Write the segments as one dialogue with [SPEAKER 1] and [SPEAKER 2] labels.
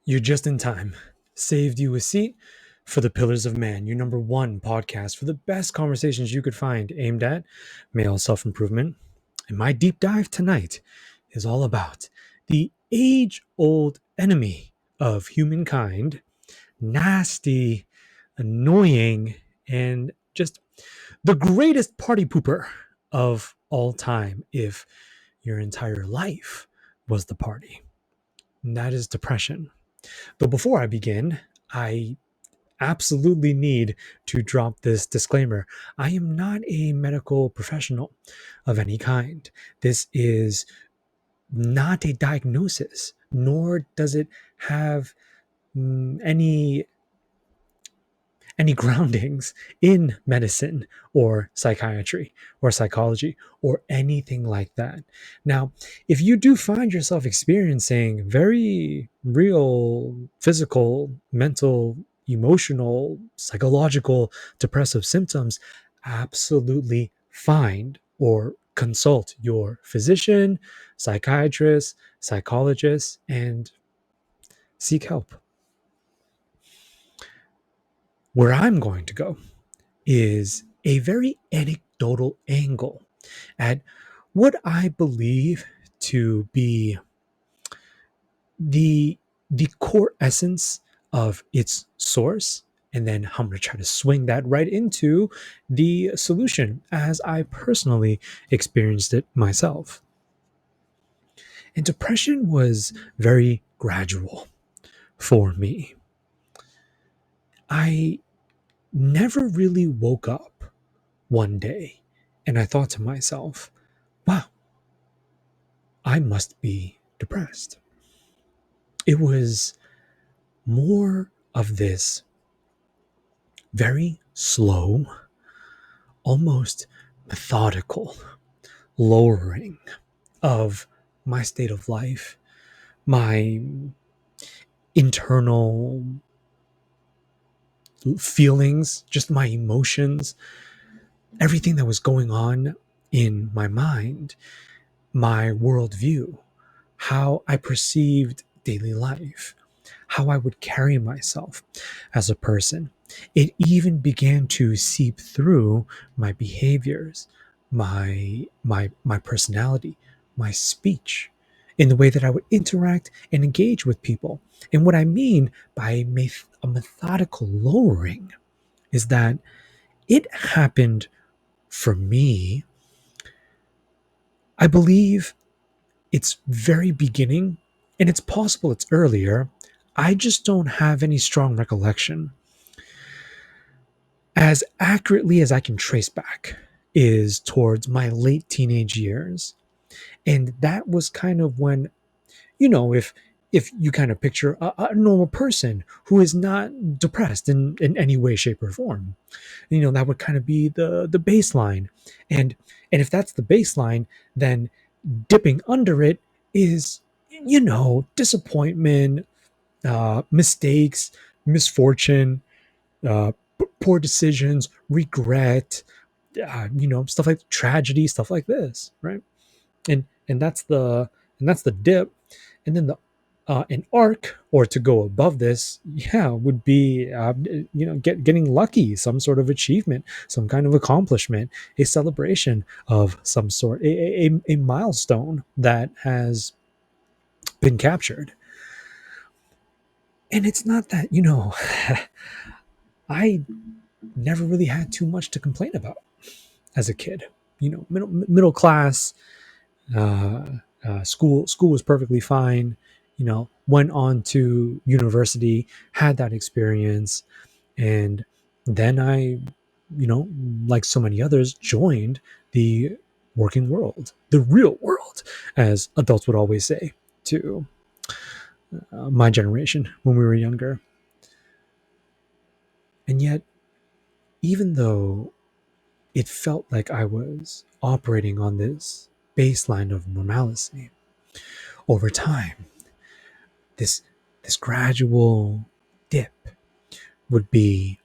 [SPEAKER 1] You're just in time. Saved you a seat for the Pillars of Man, your number one podcast for the best conversations you could find aimed at male self improvement. And my deep dive tonight is all about the age old enemy of humankind, nasty, annoying, and just the greatest party pooper of all time if your entire life was the party. And that is depression. But before I begin, I absolutely need to drop this disclaimer. I am not a medical professional of any kind. This is not a diagnosis, nor does it have any groundings in medicine or psychiatry or psychology or anything like that. Now, if you do find yourself experiencing very real physical, mental, emotional, psychological, depressive symptoms, absolutely find or consult your physician, psychiatrist, psychologist, and seek help. Where I'm going to go is a very anecdotal angle at what I believe to be the core essence of its source, and then I'm going to try to swing that right into the solution as I personally experienced it myself. And depression was very gradual for me. I never really woke up one day and I thought to myself, wow, I must be depressed. It was more of this very slow, almost methodical lowering of my state of life, my internal feelings, just my emotions, everything that was going on in my mind, my worldview, how I perceived daily life, how I would carry myself as a person. It even began to seep through my behaviors, my personality, my speech, in the way that I would interact and engage with people. And what I mean by a methodical lowering is that it happened for me, I believe, it's very beginning, and it's possible it's earlier. I just don't have any strong recollection. As accurately as I can trace back is towards my late teenage years. And that was kind of when, if you kind of picture a normal person who is not depressed in any way, shape, or form, that would kind of be the baseline. And if that's the baseline, then dipping under it is, disappointment, mistakes, misfortune, poor decisions, regret, stuff like tragedy, stuff like this, right? And that's the dip, and then the an arc, or to go above this, would be getting lucky, some sort of achievement, some kind of accomplishment, a celebration of some sort, a milestone that has been captured. And it's not that I never really had too much to complain about as a kid. Middle class, school was perfectly fine. Went on to university, had that experience, and then I, like so many others, joined the working world, the real world, as adults would always say to my generation when we were younger. And yet, even though it felt like I was operating on this baseline of normalcy, over time, this gradual dip would be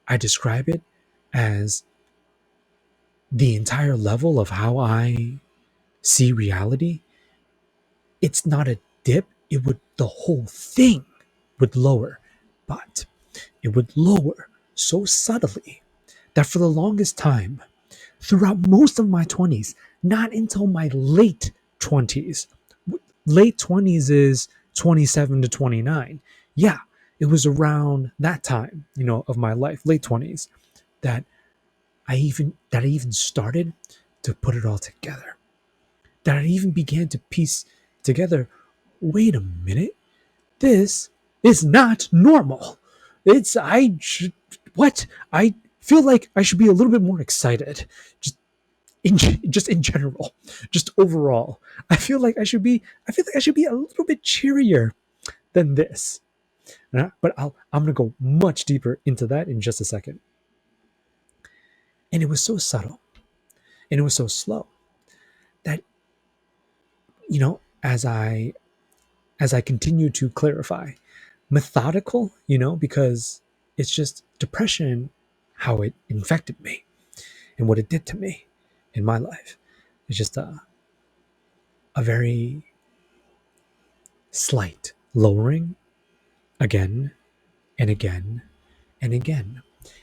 [SPEAKER 1] I describe it as the entire level of how I see reality. It's not a dip, the whole thing would lower, but it would lower so subtly that for the longest time, throughout most of my 20s, not until my late 20s, late 20s is 27 to 29. Yeah, it was around that time, of my life, late 20s, that I even started to put it all together. That I even began to piece together, wait a minute, this is not normal. It's I should what I feel like I should be a little bit more excited, just in general, just overall. I feel like I should be a little bit cheerier than this. But I'm gonna go much deeper into that in just a second. And it was so subtle, and it was so slow that as I continue to clarify, methodical, because it's just depression, how it infected me and what it did to me in my life. It's just a very slight lowering again and again and again.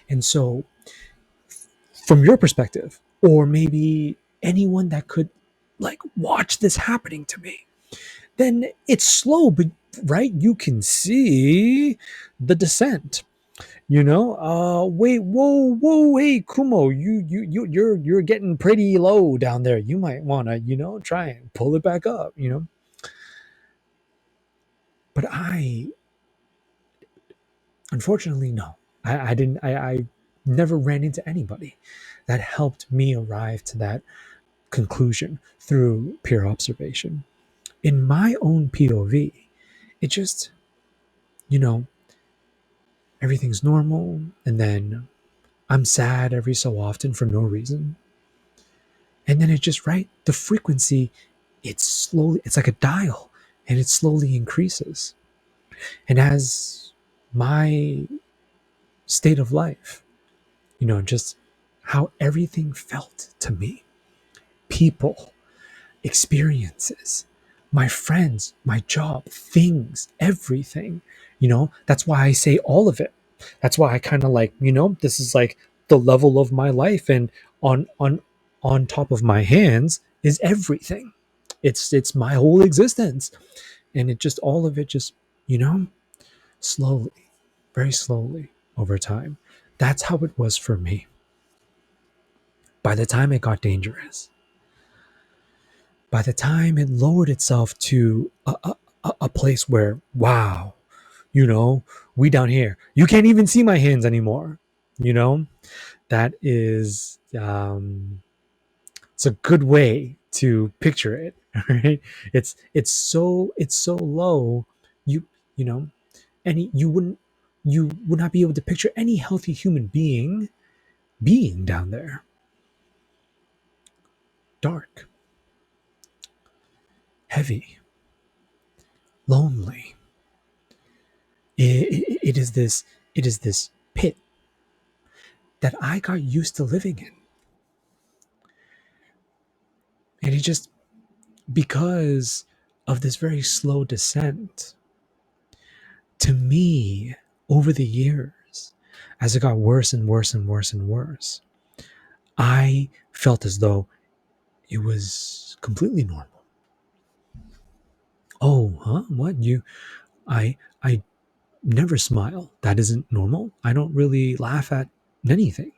[SPEAKER 1] And so, from your perspective, or maybe anyone that could like watch this happening to me, then it's slow, but right, you can see the descent. Wait, whoa, hey, Kumo, you're getting pretty low down there. You might want to, try and pull it back up. But I, unfortunately, no, I didn't. I never ran into anybody that helped me arrive to that conclusion through peer observation. In my own POV, it just, you know, everything's normal, and then I'm sad every so often for no reason. And then it just, right, the frequency, it's like a dial, and it slowly increases. And as my state of life, just how everything felt to me, people, experiences, my friends, my job, things, everything, that's why I say all of it. That's why I kind of like, this is like the level of my life, and on top of my hands is everything. It's my whole existence, and it just, all of it just, you know slowly, very slowly, over time. That's how it was for me. By the time it got dangerous, by the time it lowered itself to a place where, wow, you know we down here, you can't even see my hands anymore. you know that is, it's a good way to picture it. Right? It's so low. you you know any you would not be able to picture any healthy human being down there. Dark, heavy, lonely. It is this pit that I got used to living in. And it just, because of this very slow descent, to me, over the years, as it got worse and worse and worse and worse, I felt as though it was completely normal. Oh, huh? What? I never smile. That isn't normal. I don't really laugh at anything,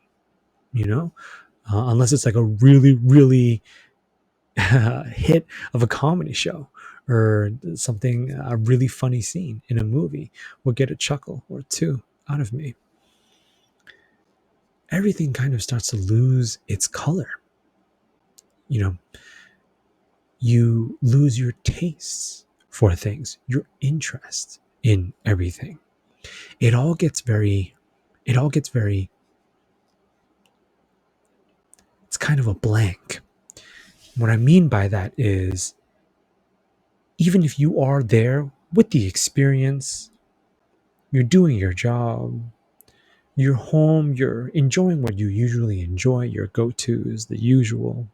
[SPEAKER 1] you know, unless it's like a really, really hit of a comedy show, or something, a really funny scene in a movie will get a chuckle or two out of me. Everything kind of starts to lose its color. You know, you lose your tastes for things, your interest in everything. It all gets very, it all gets very, it's kind of a blank. What I mean by that is, even if you are there with the experience, you're doing your job, you're home, you're enjoying what you usually enjoy, your go-tos, the usual.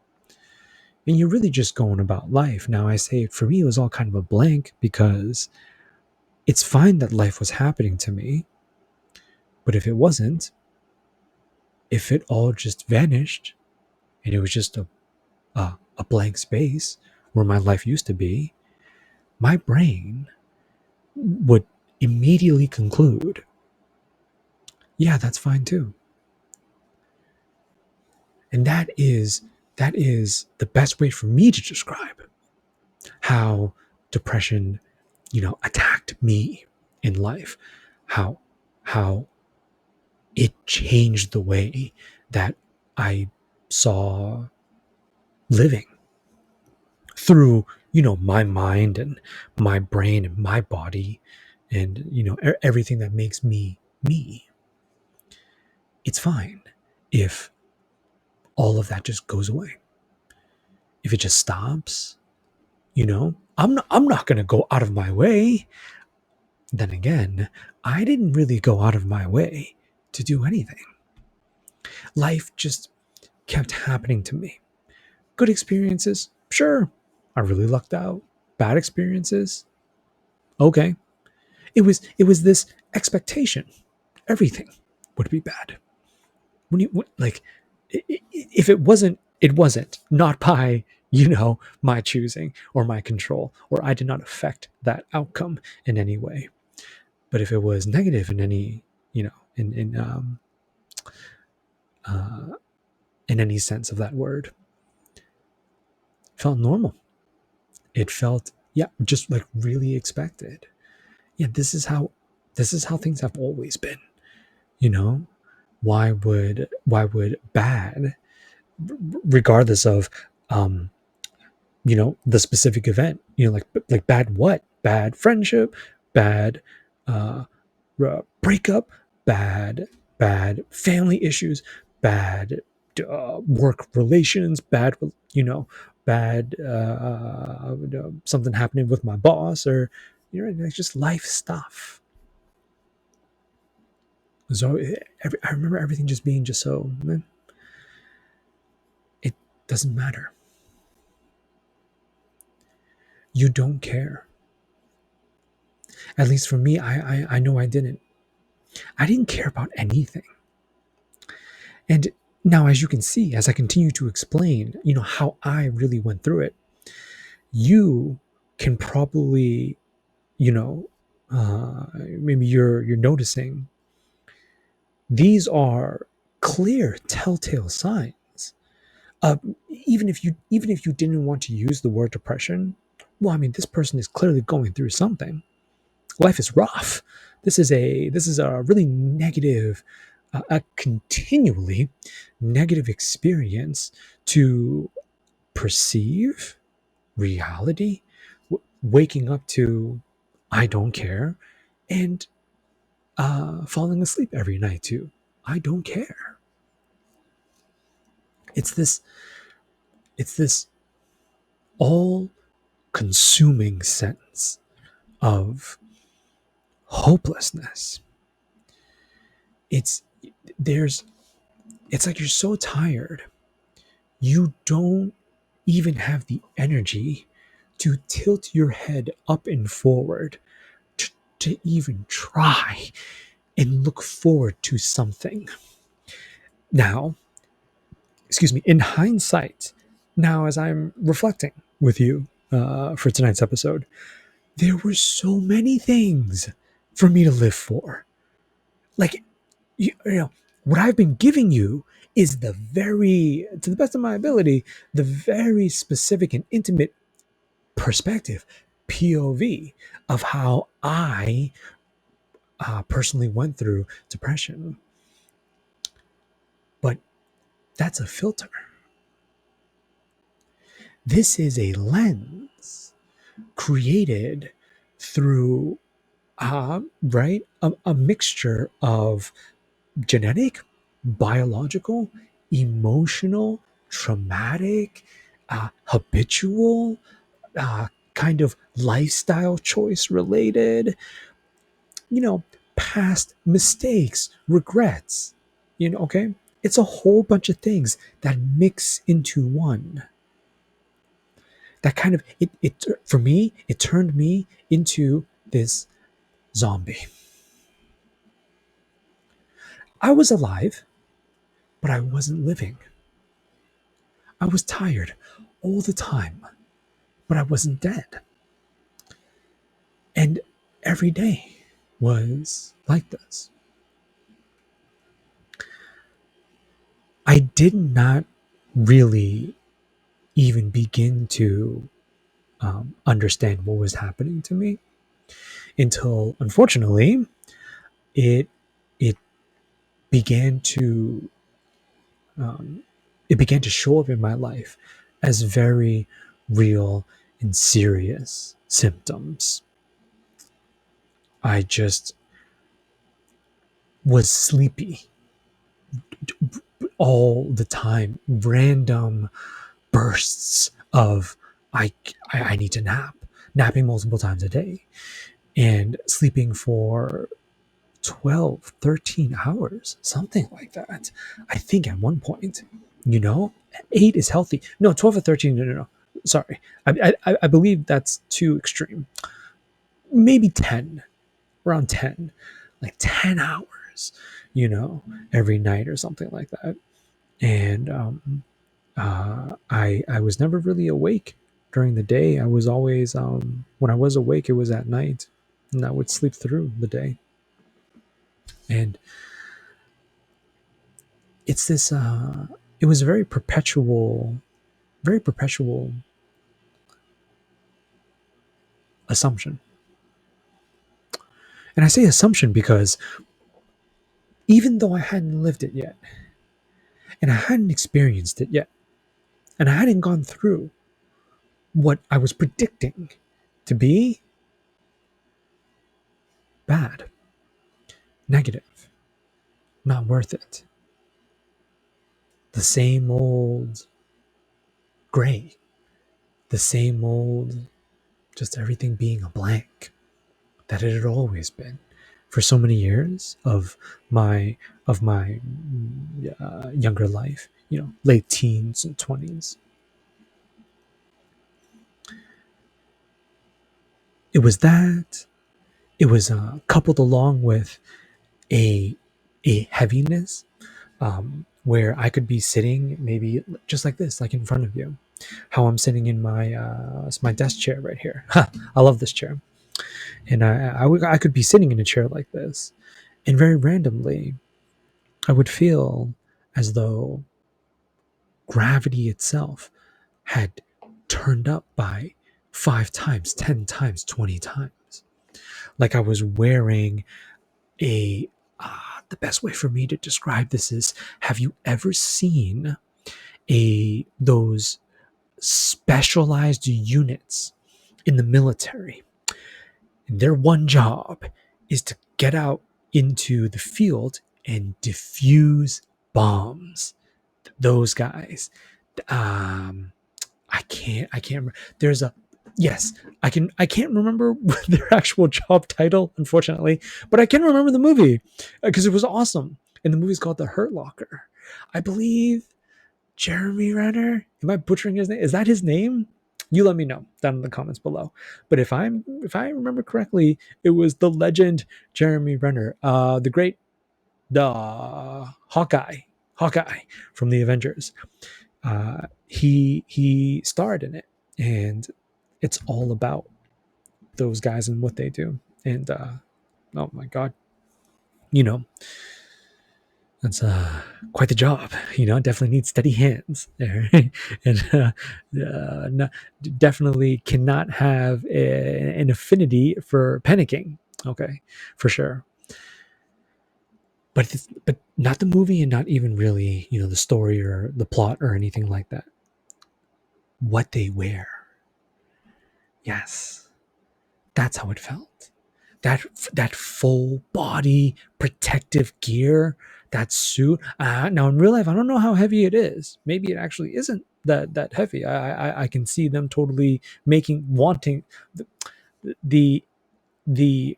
[SPEAKER 1] and you're really just going about life. Now, I say for me, it was all kind of a blank because it's fine that life was happening to me, but if it wasn't, if it all just vanished and it was just a blank space where my life used to be, my brain would immediately conclude, yeah, that's fine too. And that is the best way for me to describe how depression, attacked me in life, how how it changed the way that I saw living through, my mind and my brain and my body and, everything that makes me me. It's fine if all of that just goes away. If it just stops, I'm not going to go out of my way. Then again, I didn't really go out of my way to do anything. Life just kept happening to me. Good experiences, sure, I really lucked out. Bad experiences, okay. It was this expectation, everything would be bad. Like, if it wasn't, it wasn't. Not by, my choosing or my control, or I did not affect that outcome in any way. But if it was negative in any, uh, in any sense of that word, it felt normal. It felt, yeah, just like really expected. Yeah, this is how things have always been. You know, why would bad, regardless of, um, the specific event, like bad what? Bad friendship, bad uh, breakup, bad family issues, bad work relations, bad, bad something happening with my boss, or like just life stuff. So I remember everything just being just so, it doesn't matter. You don't care. At least for me, I know I didn't. I didn't care about anything. And now, as you can see, as I continue to explain, how I really went through it, you can probably, maybe you're noticing these are clear telltale signs. Uh, even if you didn't want to use the word depression, well, I mean, this person is clearly going through something. Life is rough. This is a really negative, a continually negative experience to perceive reality, waking up to I don't care, and falling asleep every night too. I don't care. It's this. It's this all-consuming sense of hopelessness. It's there's. It's like you're so tired, you don't even have the energy to tilt your head up and forward to even try and look forward to something. Now, excuse me, in hindsight, now as I'm reflecting with you for tonight's episode, there were so many things for me to live for. Like, what I've been giving you is to the best of my ability, the very specific and intimate perspective, POV, of how I personally went through depression. But that's a filter. This is a lens created through, right, a mixture of genetic, biological, emotional, traumatic, habitual, kind of lifestyle choice related, you know, past mistakes, regrets, okay? It's a whole bunch of things that mix into one. that kind of it for me, it turned me into this zombie. I was alive, but I wasn't living. I was tired all the time, but I wasn't dead. And every day was like this. I did not really even begin to understand what was happening to me until, unfortunately, it it began to um, it began to show up in my life as very real and serious symptoms. I just was sleepy all the time, random bursts of I need to nap, napping multiple times a day, and sleeping for 12, 13 hours, something like that. I think at one point, 8 is healthy. No, 12 or 13. No. Sorry. I believe that's too extreme. Maybe 10, around 10, like 10 hours, every night or something like that. And I was never really awake during the day. I was always, when I was awake, it was at night, and I would sleep through the day. And it's this it was a very perpetual assumption. And I say assumption because even though I hadn't lived it yet, and I hadn't experienced it yet, and I hadn't gone through what I was predicting to be bad, negative, not worth it, the same old gray, the same old, just everything being a blank that it had always been for so many years of my younger life, late teens and 20s. It was that. It was coupled along with a heaviness, where I could be sitting maybe just like this, like in front of you, how I'm sitting in my desk chair right here. I love this chair. And I could be sitting in a chair like this, and very randomly, I would feel as though gravity itself had turned up by 5 times, 10 times, 20 times. Like I was wearing the best way for me to describe this is, have you ever seen those specialized units in the military? And their one job is to get out into the field and defuse bombs. Those guys. I can't remember. There's a yes, I can't remember their actual job title, unfortunately, but I can remember the movie because it was awesome. And the movie's called The Hurt Locker. I believe Jeremy Renner. Am I butchering his name? Is that his name? You let me know down in the comments below. But if I remember correctly, it was the legend Jeremy Renner, the Hawkeye from the Avengers. He starred in it, and it's all about those guys and what they do. And oh my god, you know that's quite the job. Definitely needs steady hands there, and definitely cannot have an affinity for panicking. Okay, for sure. But not the movie, and not even really the story or the plot or anything like that. What they wear, yes, that's how it felt. That full body protective gear, that suit. Now in real life, I don't know how heavy it is. Maybe it actually isn't that heavy. I can see them totally wanting the the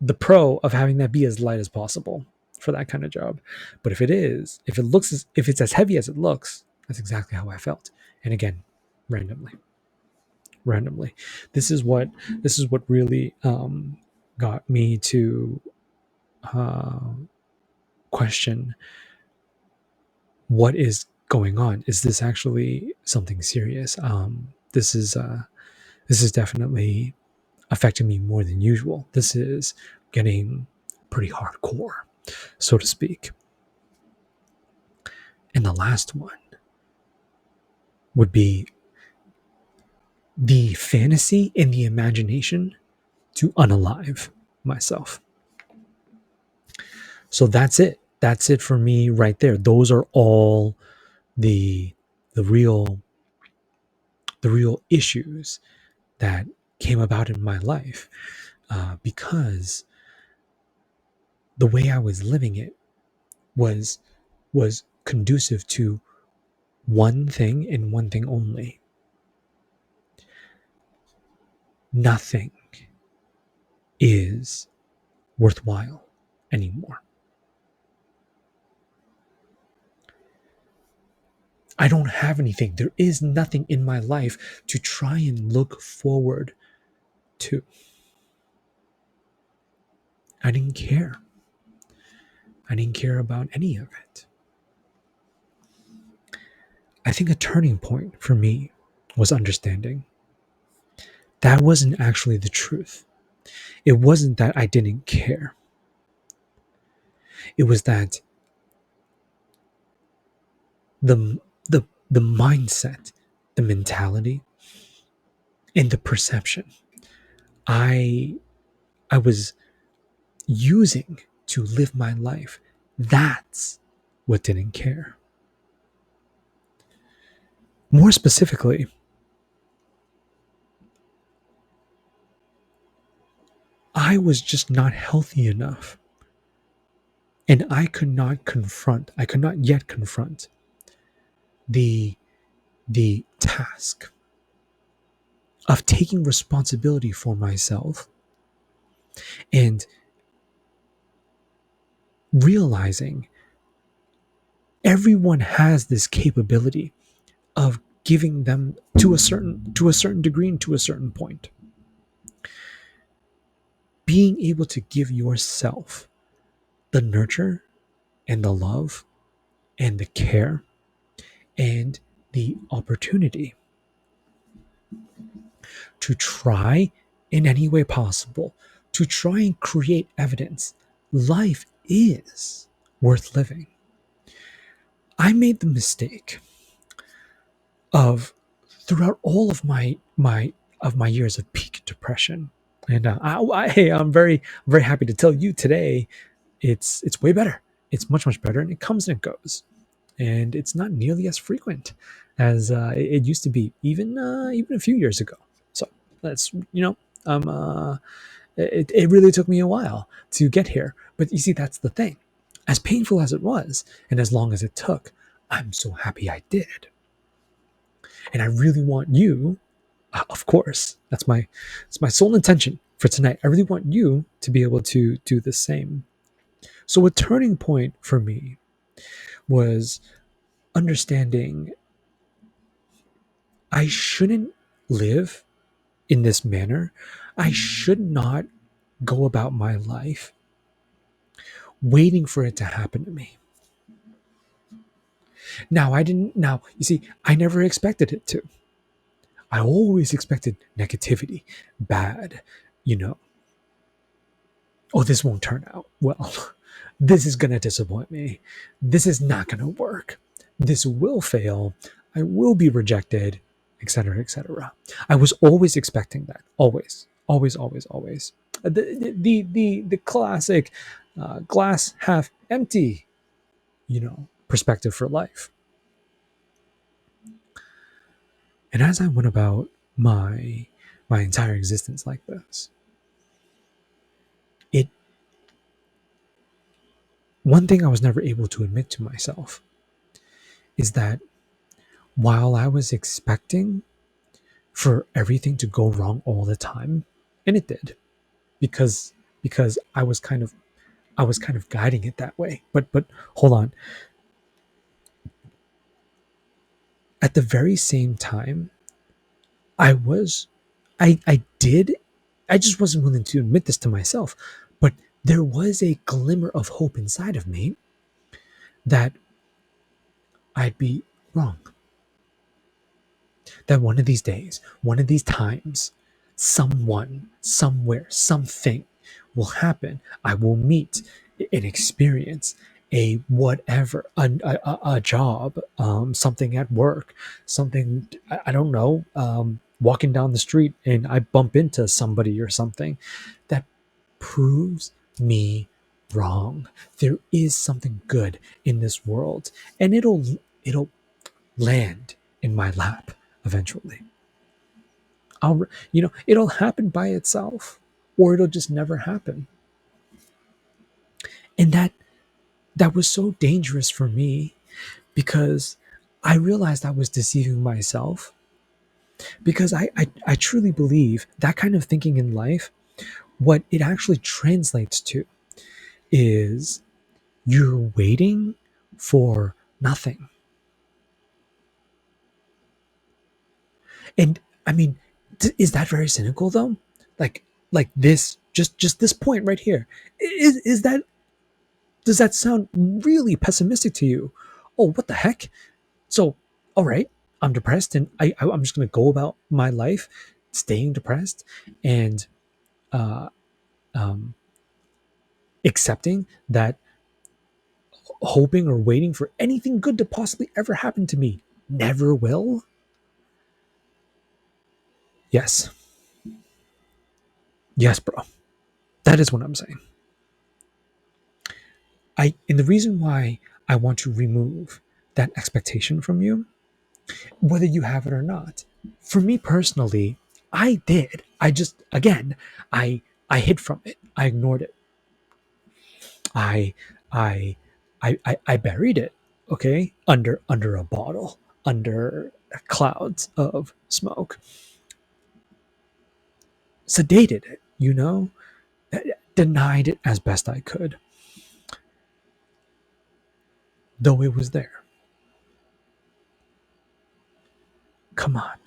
[SPEAKER 1] the pro of having that be as light as possible for that kind of job. But if if it's as heavy as it looks, that's exactly how I felt. And again, randomly. randomly. This is what really got me to uh, question what is going on. Is this actually something serious? This is definitely affecting me more than usual. This is getting pretty hardcore, so to speak. And the last one would be the fantasy and the imagination to unalive myself. So that's it. That's it for me right there. Those are all the the real the real issues that came about in my life because the way I was living it was conducive to one thing and one thing only. Nothing is worthwhile anymore. I don't have anything. There is nothing in my life to try and look forward to. I didn't care. I didn't care about any of it. I think a turning point for me was understanding that wasn't actually the truth. It wasn't that I didn't care. It was that the the mindset, the mentality, and the perception I I was using to live my life, that's what didn't care. More specifically, I was just not healthy enough. And I could not yet confront the task of taking responsibility for myself and realizing everyone has this capability of giving them to a certain degree and to a certain point. Being able to give yourself the nurture and the love and the care and the opportunity to try in any way possible to try and create evidence life is worth living. I made the mistake of throughout all of my years of peak depression, and hey, I'm very happy to tell you today it's way better. It's much better, and it comes and it goes, and it's not nearly as frequent as it used to be, even a few years ago. So that's it really took me a while to get here, but you see, that's the thing. As painful as it was, and as long as it took, I'm so happy I did. And I really want you, of course, it's my sole intention for tonight. I really want you to be able to do the same. So a turning point for me was understanding I shouldn't live in this manner. I should not go about my life waiting for it to happen to me. Now, you see, I never expected it to. I always expected negativity, bad, you know, oh, this won't turn out well. This is going to disappoint me. This is not going to work. This will fail. I will be rejected, etc., etc. I was always expecting that. Always, always, always, always. The classic glass half empty, perspective for life. And as I went about my entire existence like this, it one thing I was never able to admit to myself is that while I was expecting for everything to go wrong all the time, and it did, because I was kind of guiding it that way. But hold on. At the very same time, I was, I did, I just wasn't willing to admit this to myself, but there was a glimmer of hope inside of me that I'd be wrong. That one of these days, one of these times, someone, somewhere, something will happen. I will meet an experience, a whatever, a job, something at work, something, I don't know, walking down the street and I bump into somebody or something that proves me wrong. There is something good in this world, and it'll land in my lap eventually. It'll happen by itself, or it'll just never happen. And that was so dangerous for me, because I realized I was deceiving myself, because I truly believe that kind of thinking in life, what it actually translates to is you're waiting for nothing. And I mean, is that very cynical though? Like this, just this point right here. Is that, does that sound really pessimistic to you? Oh, what the heck? So, all right, I'm depressed, and I'm just going to go about my life staying depressed and uh, um, accepting that, hoping or waiting for anything good to possibly ever happen to me never will. Yes, yes, bro. That is what I'm saying. And the reason why I want to remove that expectation from you, whether you have it or not. For me personally, I did. I just, again, I I hid from it. I ignored it. I I I buried it. Okay, under a bottle, under clouds of smoke, sedated it. Denied it as best I could, though it was there. Come on,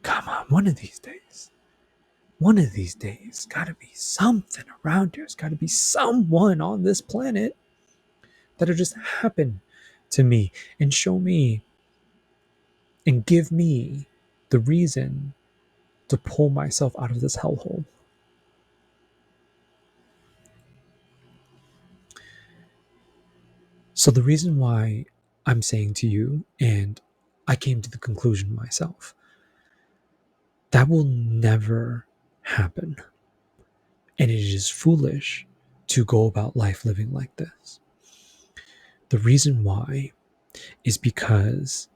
[SPEAKER 1] come on. One of these days, gotta be something around here. There's gotta be someone on this planet that'll just happen to me and show me and give me the reason to pull myself out of this hellhole. So, the reason why I'm saying to you, and I came to the conclusion myself, that will never happen. And it is foolish to go about life living like this. The reason why is because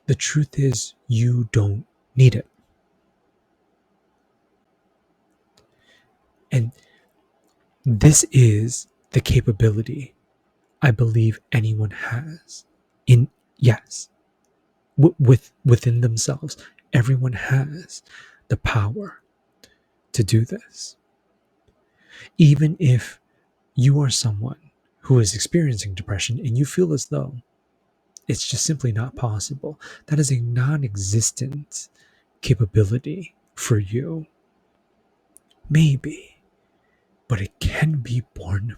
[SPEAKER 1] the truth is, you don't need it. And this is the capability I believe anyone has. In Yes, within themselves, everyone has the power to do this. Even if you are someone who is experiencing depression and you feel as though it's just simply not possible, that is a non-existent capability for you. Maybe, but it can be born,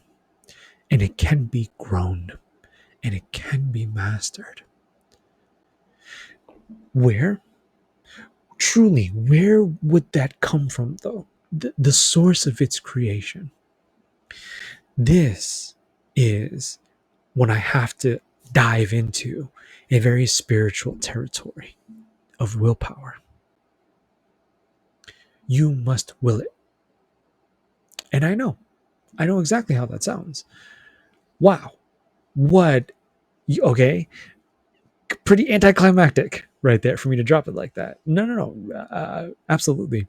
[SPEAKER 1] and it can be grown, and it can be mastered. Where? Truly, where would that come from, though? The source of its creation. This is when I have to dive into a very spiritual territory of willpower. You must will it. And I know exactly how that sounds. Wow. What? Okay. Pretty anticlimactic right there for me to drop it like that. No. Absolutely.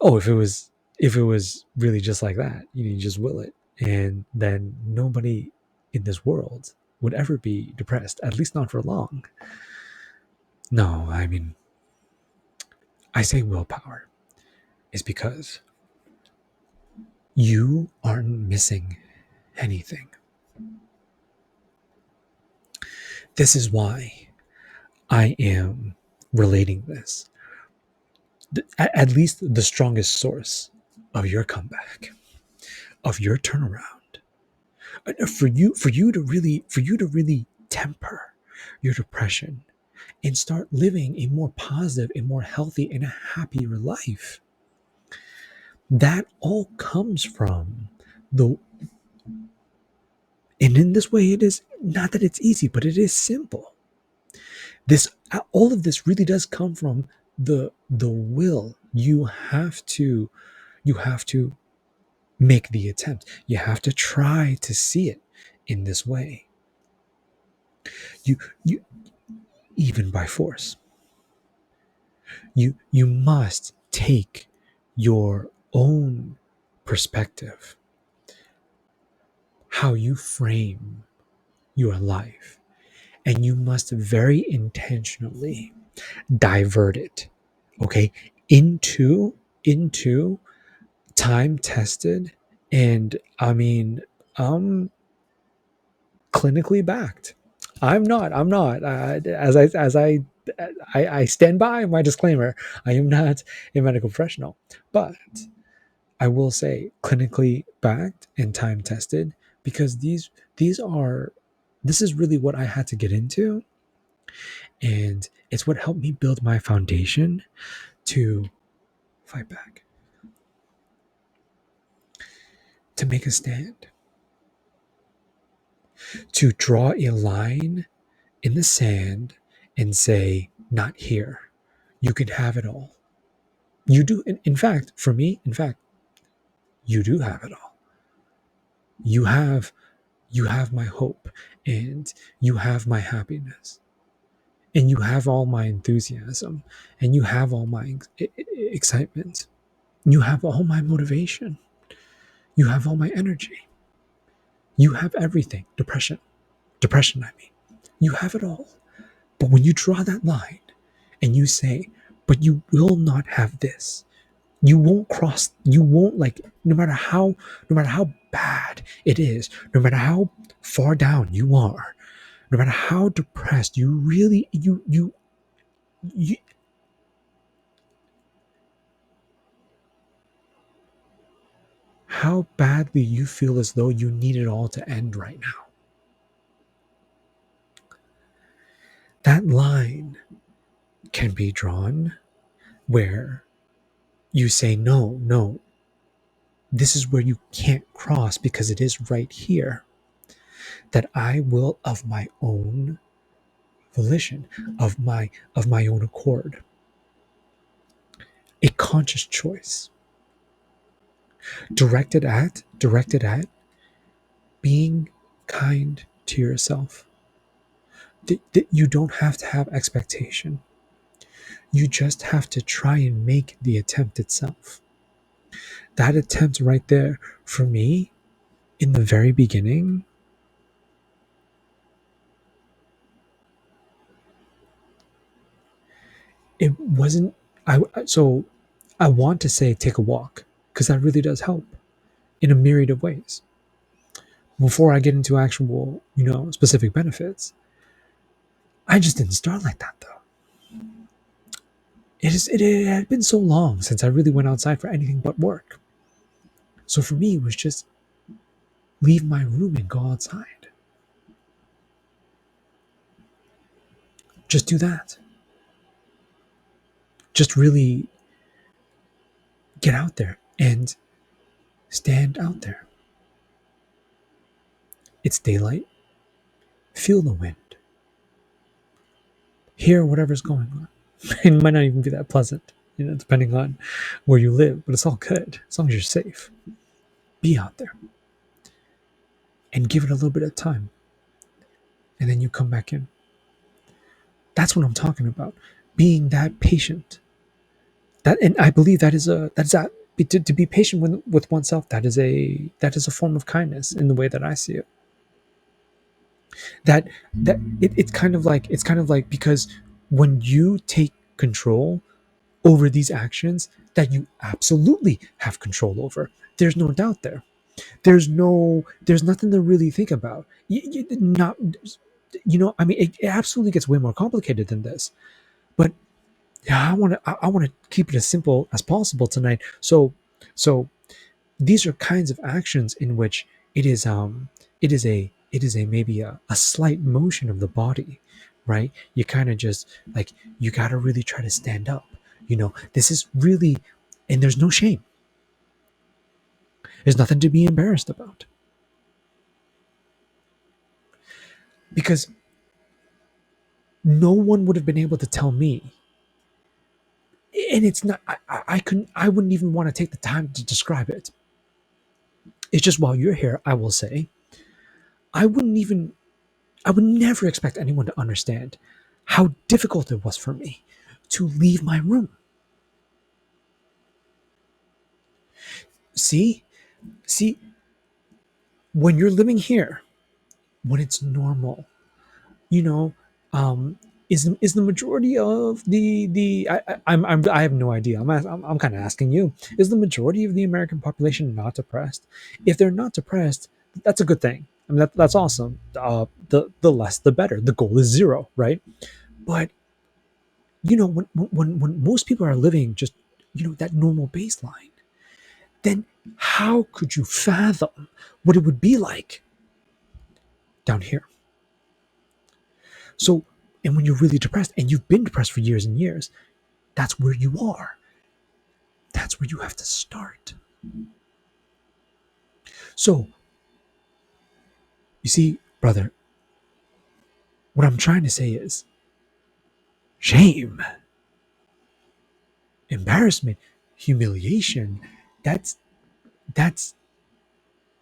[SPEAKER 1] Oh, if it was really just like that, you just will it, and then nobody in this world would ever be depressed, at least not for long. No, I mean, I say willpower is because you aren't missing anything. This is why I am relating this, at least the strongest source of your comeback, of your turnaround, for you to really temper your depression and start living a more positive, a more healthy, and a happier life. That all comes from the, and in this way, it is not that it's easy, but it is simple. This, all of this really does come from the will. You have to make the attempt. You have to try to see it in this way. You even by force. You must take your own perspective, how you frame your life, and you must very intentionally divert it, okay, into time tested and, um clinically backed. I'm not I stand by my disclaimer. I am not a medical professional, but I will say clinically backed and time tested, because these are this is really what I had to get into, and it's what helped me build my foundation to fight back, to make a stand, to draw a line in the sand and say, not here. You can have it all. You do. In fact, for me, in fact, you do have it all. You have my hope, and you have my happiness, and you have all my enthusiasm, and you have all my excitement. You have all my motivation. You have all my energy. You have everything. Depression, I mean. You have it all. But when you draw that line and you say, but you will not have this, you won't, like, no matter how bad it is, no matter how far down you are, no matter how depressed you really, you how badly you feel as though you need it all to end right now. That line can be drawn where you say, no, this is where you can't cross, because it is right here that I will, of my own volition, of my own accord, a conscious choice directed at being kind to yourself. That you don't have to have expectation. You just have to try and make the attempt itself. That attempt right there, for me, in the very beginning, it wasn't, so I want to say take a walk, because that really does help in a myriad of ways. Before I get into actual, specific benefits, I just didn't start like that though. It had been so long since I really went outside for anything but work. So for me, it was just leave my room and go outside. Just do that. Just really get out there and stand out there. It's daylight. Feel the wind. Hear whatever's going on. It might not even be that pleasant, depending on where you live, but it's all good as long as you're safe. Be out there and give it a little bit of time. And then you come back in. That's what I'm talking about. Being that patient. And I believe to be patient with oneself. That is a form of kindness in the way that I see it. It's kind of like, because when you take control over these actions that you absolutely have control over, there's no doubt there. There's nothing to really think about. Not, it absolutely gets way more complicated than this. But Yeah, I want to keep it as simple as possible tonight. So these are kinds of actions in which it is a maybe a slight motion of the body, right? You kind of just like, you got to really try to stand up. This is really, and there's no shame. There's nothing to be embarrassed about, because no one would have been able to tell me. And it's not, I couldn't, I wouldn't even want to take the time to describe it. It's just, while you're here, I will say, I wouldn't even, I would never expect anyone to understand how difficult it was for me to leave my room. See, see, when you're living here, when it's normal, you know, um, is the majority of I have no idea. I'm kind of asking you. Is the majority of the American population not depressed? If they're not depressed, that's a good thing. I mean, that's awesome. The less the better. The goal is zero, right? But when most people are living just, that normal baseline, then how could you fathom what it would be like down here? So, and when you're really depressed, and you've been depressed for years and years, that's where you are. That's where you have to start. So, you see, brother, what I'm trying to say is, shame, embarrassment, humiliation, that's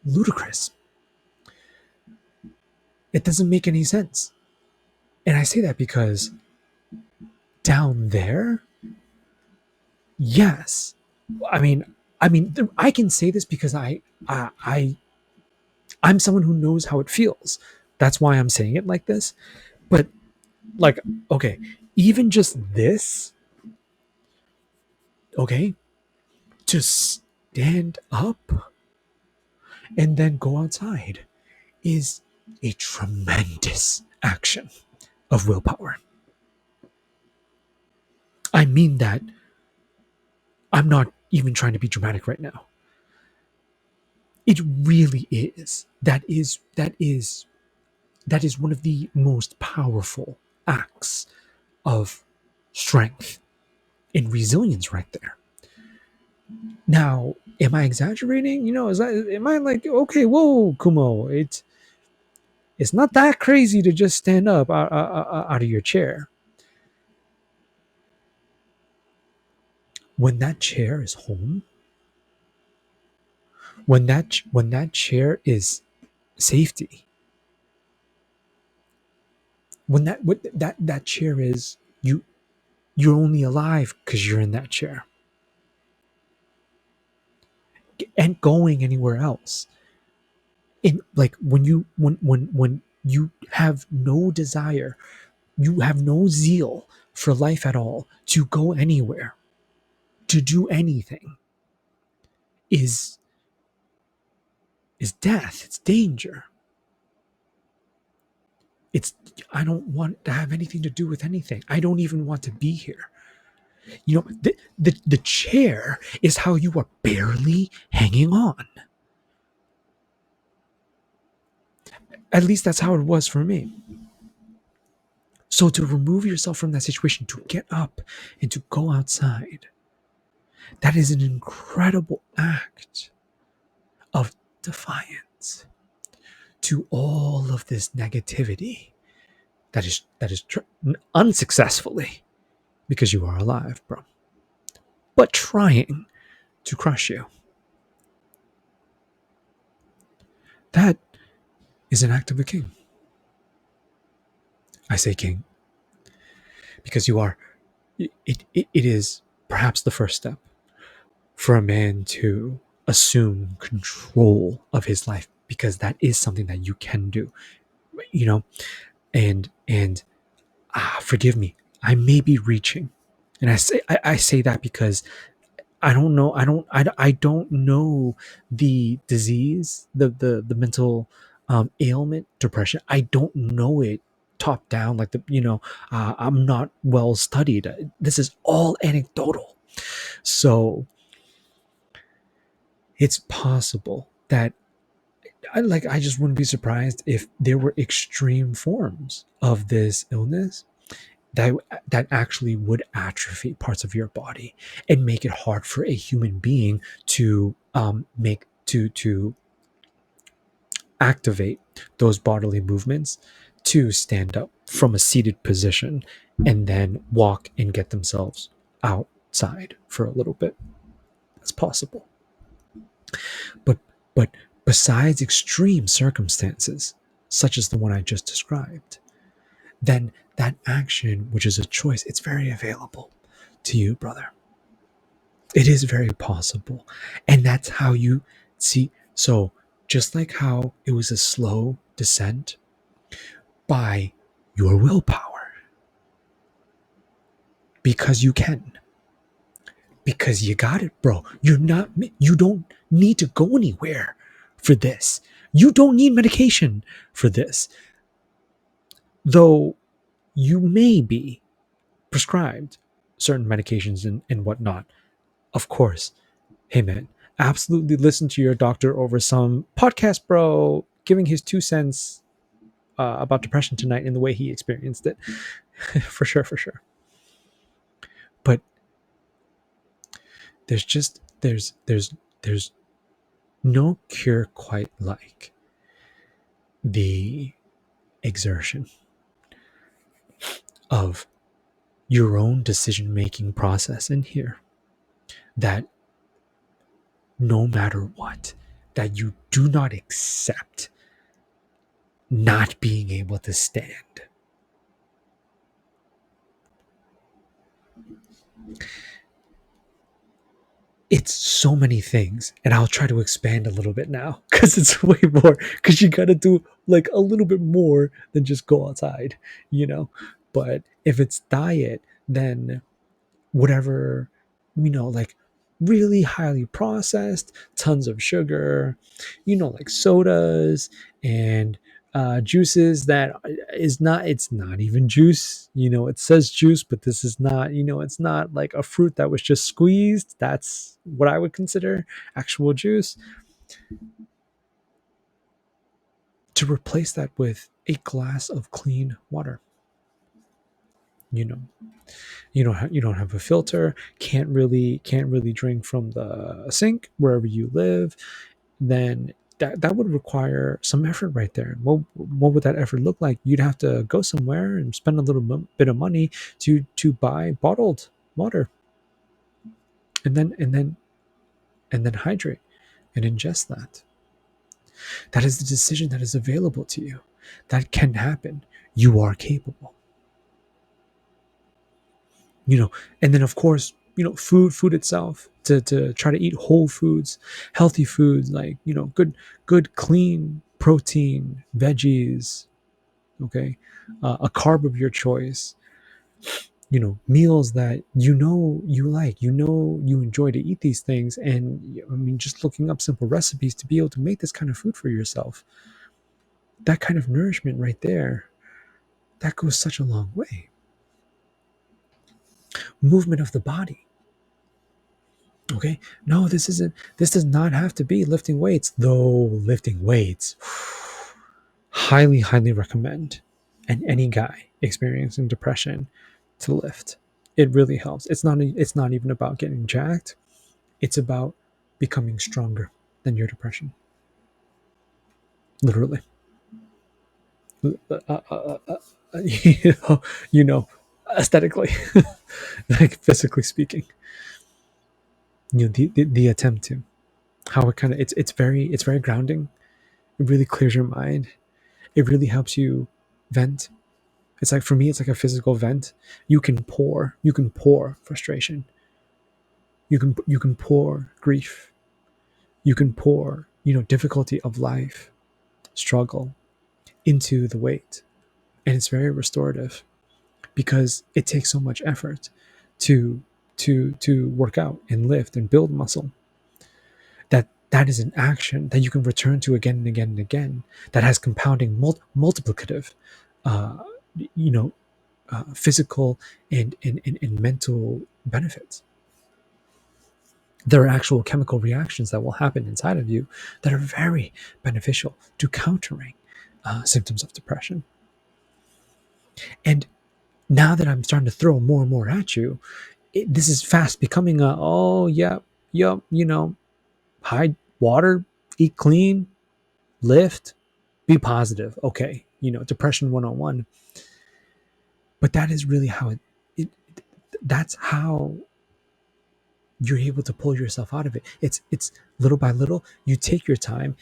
[SPEAKER 1] ludicrous. It doesn't make any sense. And I say that because down there, yes. I can say this because I'm someone who knows how it feels. That's why I'm saying it like this. But, like, okay, even just this, okay, to stand up and then go outside is a tremendous action of willpower. I mean that. I'm not even trying to be dramatic right now. It really is. That is one of the most powerful acts of strength and resilience right there. Now, am I exaggerating? Am I like, okay, whoa, Kumo, it's not that crazy to just stand up out of your chair. When that chair is home, when that chair is safety, when that chair is you, you're only alive because you're in that chair, and going anywhere else. And like, when you have no desire, you have no zeal for life at all, to go anywhere, to do anything, is death. It's danger. It's I don't want to have anything to do with anything. I don't even want to be here. The chair is how you are barely hanging on. At least that's how it was for me. So to remove yourself from that situation, to get up and to go outside, that is an incredible act of defiance to all of this negativity that is unsuccessfully, because you are alive, bro, but trying to crush you. That is an act of a king. I say king because you are. It is perhaps the first step for a man to assume control of his life, because that is something that you can do. You know, and forgive me, I may be reaching, and I say that because I don't know. I don't know the disease, the mental ailment, depression. I don't know it top down, like I'm not well studied. This is all anecdotal. So it's possible that I just wouldn't be surprised if there were extreme forms of this illness that that actually would atrophy parts of your body and make it hard for a human being to make to activate those bodily movements to stand up from a seated position and then walk and get themselves outside for a little bit. That's possible. But but besides extreme circumstances, such as the one I just described, then that action, which is a choice, it's very available to you, brother. It is very possible. And that's how you see. So, just like how it was a slow descent by your willpower, because you can, because you got it, bro. You don't need to go anywhere for this. You don't need medication for this. Though you may be prescribed certain medications and whatnot. Of course, hey man, absolutely listen to your doctor over some podcast, bro, giving his 2 cents about depression tonight and the way he experienced it. For sure, for sure. But there's no cure quite like the exertion of your own decision making process in here, that no matter what, that you do not accept not being able to stand. It's so many things, and I'll try to expand a little bit now because it's way more, because you got to do like a little bit more than just go outside, you know. But if it's diet, then whatever, like really highly processed, tons of sugar, like sodas and juices that it's not even juice. It says juice, but this is not, it's not like a fruit that was just squeezed. That's what I would consider actual juice. To replace that with a glass of clean water. You know, you don't have a filter, can't really drink from the sink wherever you live, then that would require some effort right there. What would that effort look like? You'd have to go somewhere and spend a little bit of money to buy bottled water, and then hydrate and ingest that. That is the decision that is available to you. That can happen. You are capable. And then of course, food itself, to try to eat whole foods, healthy foods, like, good clean protein, veggies, okay, a carb of your choice, meals that you like, you enjoy to eat these things. And I mean, just looking up simple recipes to be able to make this kind of food for yourself, that kind of nourishment right there, that goes such a long way. Movement of the body. Okay. No, this does not have to be lifting weights, though lifting weights, highly, highly recommend. And any guy experiencing depression to lift. It really helps. It's not even about getting jacked. It's about becoming stronger than your depression. Literally. You aesthetically, like physically speaking. The attempt to, how it kind of, it's very grounding. It really clears your mind. It really helps you vent. It's like, for me, it's like a physical vent. You can pour frustration. You can pour grief. You can pour, difficulty of life, struggle, into the weight. And it's very restorative, because it takes so much effort to work out and lift and build muscle, that is an action that you can return to again and again and again, that has compounding multiplicative physical and mental benefits. There are actual chemical reactions that will happen inside of you that are very beneficial to countering symptoms of depression. And now that I'm starting to throw more and more at you, this is fast becoming a, oh, yeah, yep, hide water, eat clean, lift, be positive. Okay, depression 101. But that is really how it that's how you're able to pull yourself out of it. It's little by little, you take your time.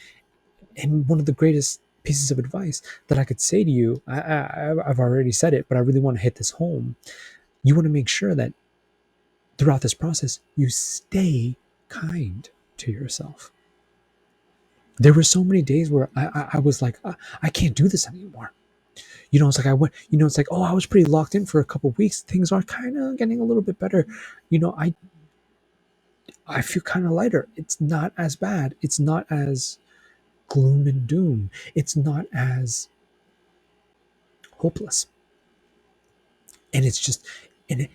[SPEAKER 1] And one of the greatest pieces of advice that I could say to you, I've already said it, but I really want to hit this home. You want to make sure that throughout this process, you stay kind to yourself. There were so many days where I was like, I can't do this anymore. It's like I went, it's like, oh, I was pretty locked in for a couple of weeks. Things are kind of getting a little bit better. I feel kind of lighter. It's not as bad. It's not as gloom and doom. It's not as hopeless. And it's just, and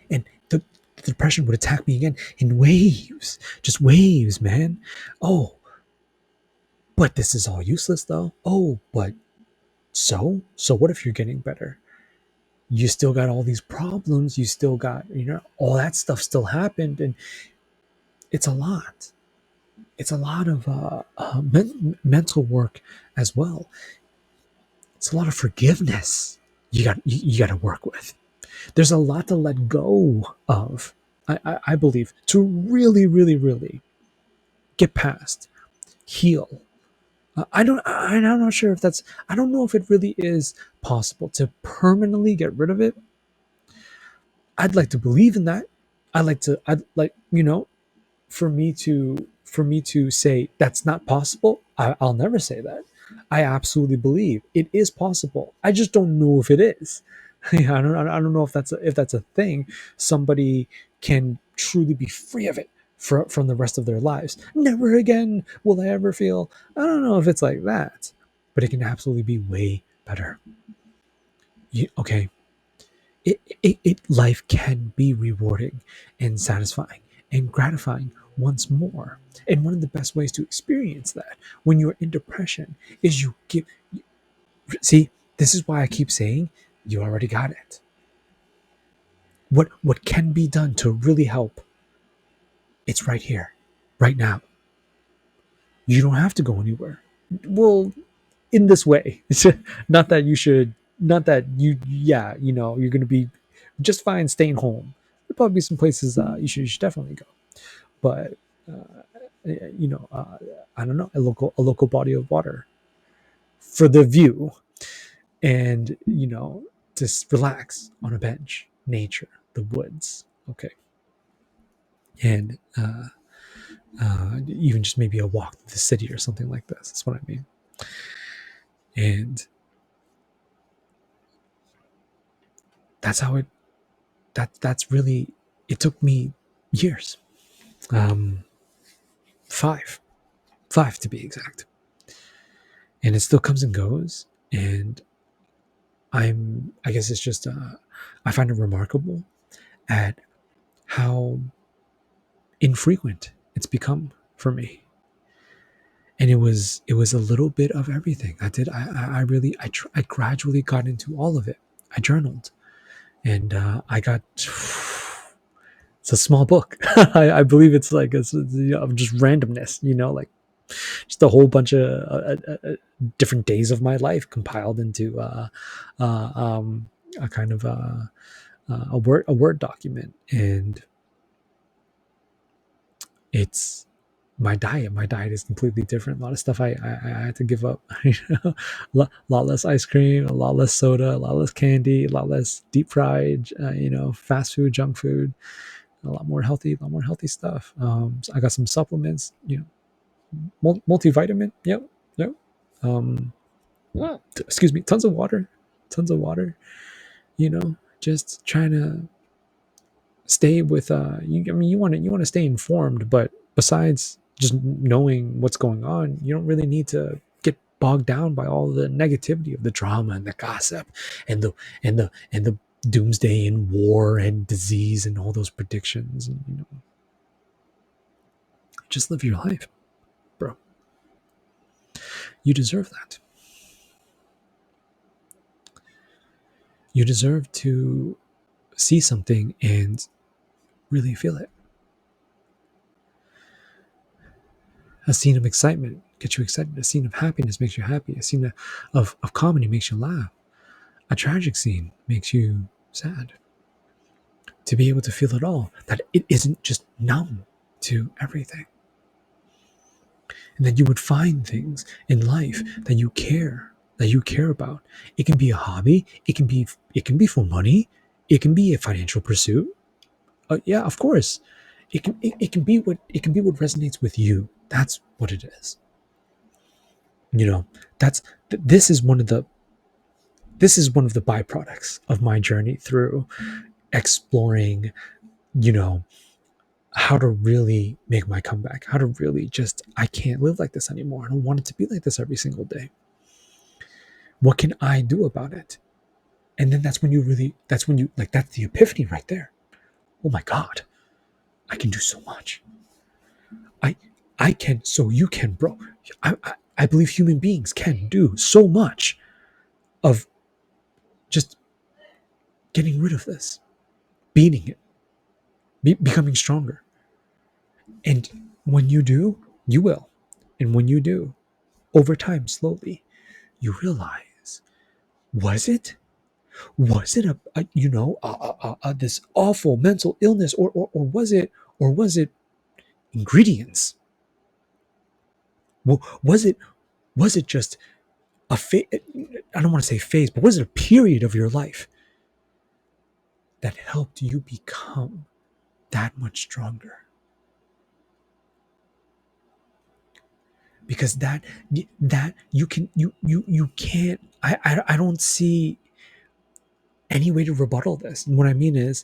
[SPEAKER 1] the depression would attack me again in waves, just waves, man. Oh, but this is all useless though. Oh, but so what if you're getting better? You still got all these problems. You still got, all that stuff still happened. And it's a lot. It's a lot of mental work as well. It's a lot of forgiveness you got to work with. There's a lot to let go of, I believe, to really, really, really get past, heal. I'm not sure if I don't know if it really is possible to permanently get rid of it. I'd like to believe in that. I'd like, for me to say that's not possible. I'll never say that. I absolutely believe it is possible. I just don't know if it is. Yeah, I don't know if that's a thing. Somebody can truly be free of it from the rest of their lives. Never again will I ever feel. I don't know if it's like that, but it can absolutely be way better. Okay, life can be rewarding and satisfying and gratifying once more. And one of the best ways to experience that when you're in depression is you give. See, this is why I keep saying you already got it. What can be done to really help? It's right here, right now. You don't have to go anywhere. Well, in this way, not that you should, not that yeah, you're going to be just fine staying home. There'll probably be some places you should definitely go, but I don't know, a local body of water for the view, and just relax on a bench, nature, the woods, okay, and even just maybe a walk to the city or something like this. That's what I mean. And that's how that's really, it took me years, um, five to be exact, and it still comes and goes. And I guess it's just I find it remarkable at how infrequent it's become for me. And it was a little bit of everything. I really I gradually got into all of it. I journaled, and I got, it's a small book. I believe it's like of just randomness, like just a whole bunch of different days of my life compiled into a kind of a word document. And it's my diet is completely different. A lot of stuff I had to give up. A lot less ice cream, a lot less soda, a lot less candy, a lot less deep fried, fast food, junk food, a lot more healthy stuff. So I got some supplements, multivitamin. Yep, yep. Um, excuse me. Tons of water, tons of water. Just trying to stay with. I mean, you want to stay informed, but besides just knowing what's going on, you don't really need to get bogged down by all the negativity of the drama and the gossip and the doomsday and war and disease and all those predictions. And just live your life, bro. You deserve that. You deserve to see something and really feel it. A scene of excitement gets you excited. A scene of happiness makes you happy. A scene of comedy makes you laugh. A tragic scene makes you sad. To be able to feel it all, that it isn't just numb to everything. And that you would find things in life that you care about. It can be a hobby. It can be for money. It can be a financial pursuit. Yeah, of course. It can be what resonates with you. That's what it is. That's this is one of the byproducts of my journey through exploring, how to really make my comeback, how to really just, I can't live like this anymore. I don't want it to be like this every single day. What can I do about it? And then that's when you like, that's the epiphany right there. Oh my God, I can do so much. I can, so you can, bro. I believe human beings can do so much of just getting rid of this, beating it, becoming stronger. And when you do, you will. And when you do, over time, slowly, you realize, was it? Was it this awful mental illness, or was it ingredients? Was it just a I don't want to say phase, but was it a period of your life that helped you become that much stronger? Because that you can't, I don't see any way to rebuttal this. And what I mean is,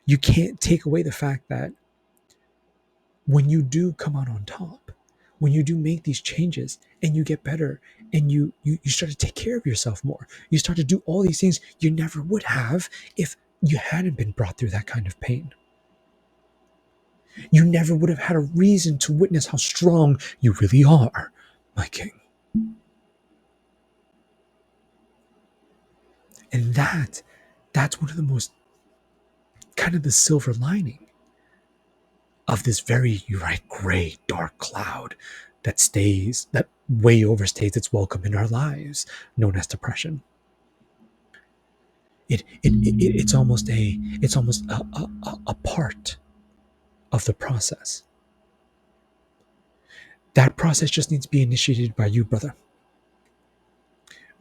[SPEAKER 1] you can't take away the fact that when you do come out on top, when you do make these changes and you get better, and you start to take care of yourself more, you start to do all these things you never would have if you hadn't been brought through that kind of pain. You never would have had a reason to witness how strong you really are, my king. And that's one of the most, kind of the silver lining of this very, you're right, gray, dark cloud that way overstays its welcome in our lives, known as depression. It's almost a part of the process. That process just needs to be initiated by you, brother.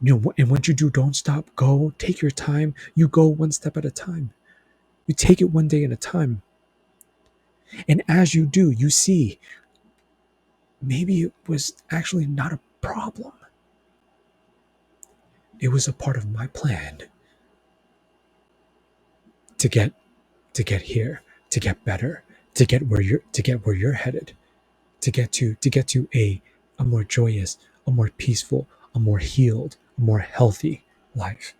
[SPEAKER 1] And once you do, don't stop. Go, take your time. You go one step at a time. You take it one day at a time. And as you do, you see, maybe it was actually not a problem. It was a part of my plan to get here, to get better, to get where you're headed, to get to a more joyous, a more peaceful, a more healed, a more healthy life.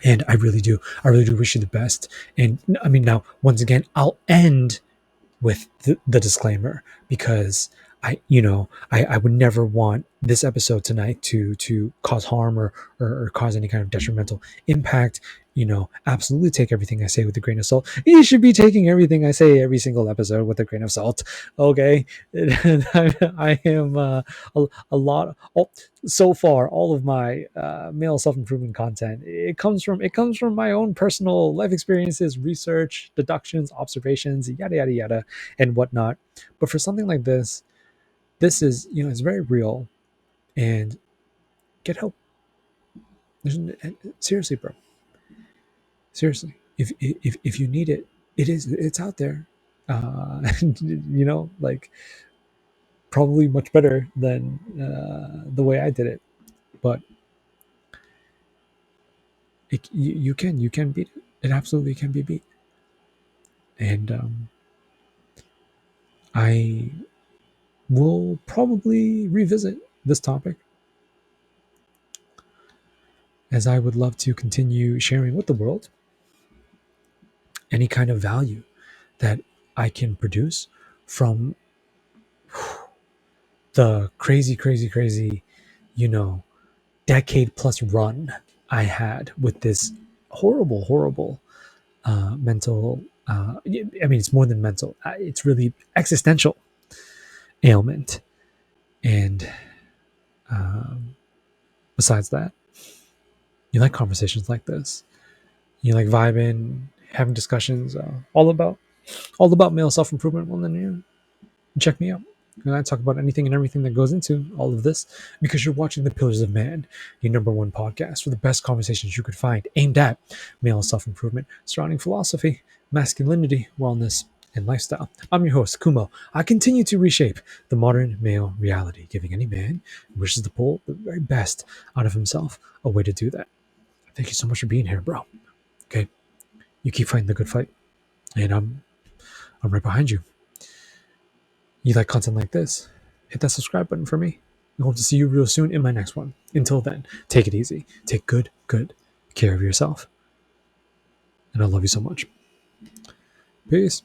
[SPEAKER 1] And I really do wish you the best. And I mean, now, once again, I'll end with the disclaimer, because I would never want this episode tonight to cause harm or cause any kind of detrimental impact. Absolutely take everything I say with a grain of salt. You should be taking everything I say every single episode with a grain of salt. Okay. I am a lot. So far, all of my male self-improvement content, it comes from my own personal life experiences, research, deductions, observations, yada yada yada, and whatnot. But for something like this is, it's very real. And get help. Seriously, bro. Seriously, if you need it, it's out there. Like, probably much better than the way I did it, but you can beat it. It absolutely can be beat. And I we'll probably revisit this topic, as I would love to continue sharing with the world any kind of value that I can produce from the crazy, you know, decade plus run I had with this horrible mental. I mean, it's more than mental. It's really existential ailment. And besides that, you like conversations like this. You like vibing, having discussions, all about male self improvement. Well, then check me out. And I talk about anything and everything that goes into all of this, because you're watching The Pillars of Man, your number one podcast for the best conversations you could find aimed at male self improvement surrounding philosophy, masculinity, wellness, and lifestyle. I'm your host, Kumo. I continue to reshape the modern male reality, giving any man who wishes to pull the very best out of himself a way to do that. Thank you so much for being here, bro. Okay, you keep fighting the good fight, and I'm right behind you. You like content like this, hit that subscribe button for me. I hope to see you real soon in my next one. Until then, take it easy. Take good care of yourself. And I love you so much. Peace.